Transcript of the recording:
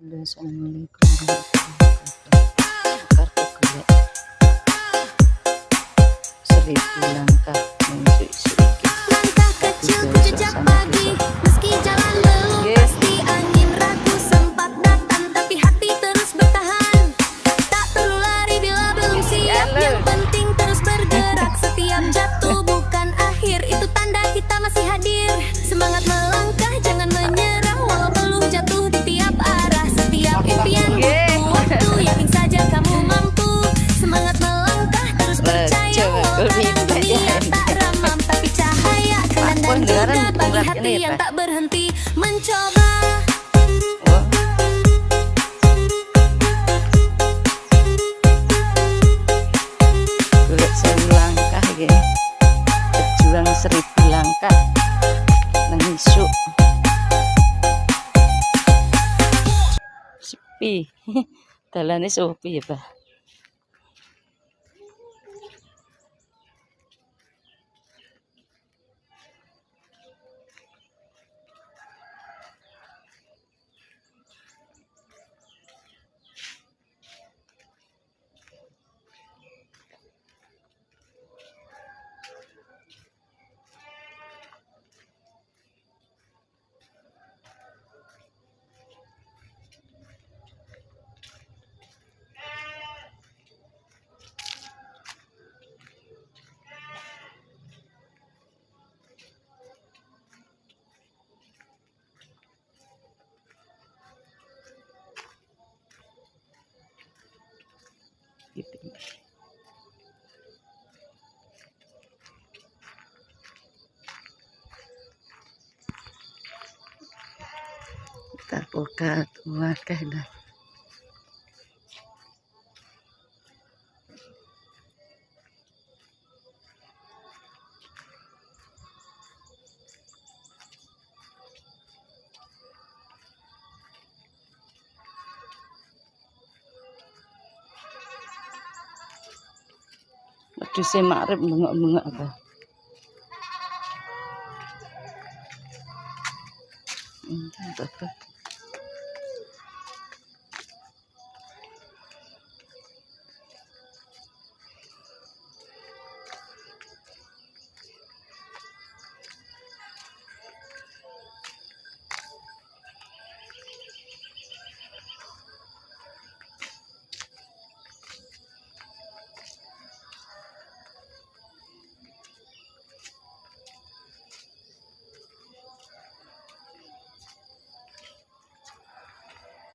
Assalamualaikum warahmatullahi wabarakatuh. Kartu gelek 1000 langkah menuju Langkah kecil jejak pagi, meski jalan belum pasti, angin ragu sempat datang, tapi hati terus bertahan. Tak perlu lari bila belum siap, yang penting terus bergerak. Setiap jatuh bukan akhir, itu tanda kita masih hadir. Semangat melangkah, jangan menyerah, walau belum jatuh di tiap arah. Setiap impian butuh waktu, yakin saja kamu mampu. Semangat melangkah, terus percaya, walau kadang dunia tak ramah, tapi cahaya dan juga bagi hati yang tak berhenti mencoba. Golek 1000 langkah iki. Berjuang 1000 langkah nang isuk. Sepi. Dalane sepi ya, Pak. Gitu. Tak buka tua dah. Aduh, saya makrib bengok-bengok apa. Apa.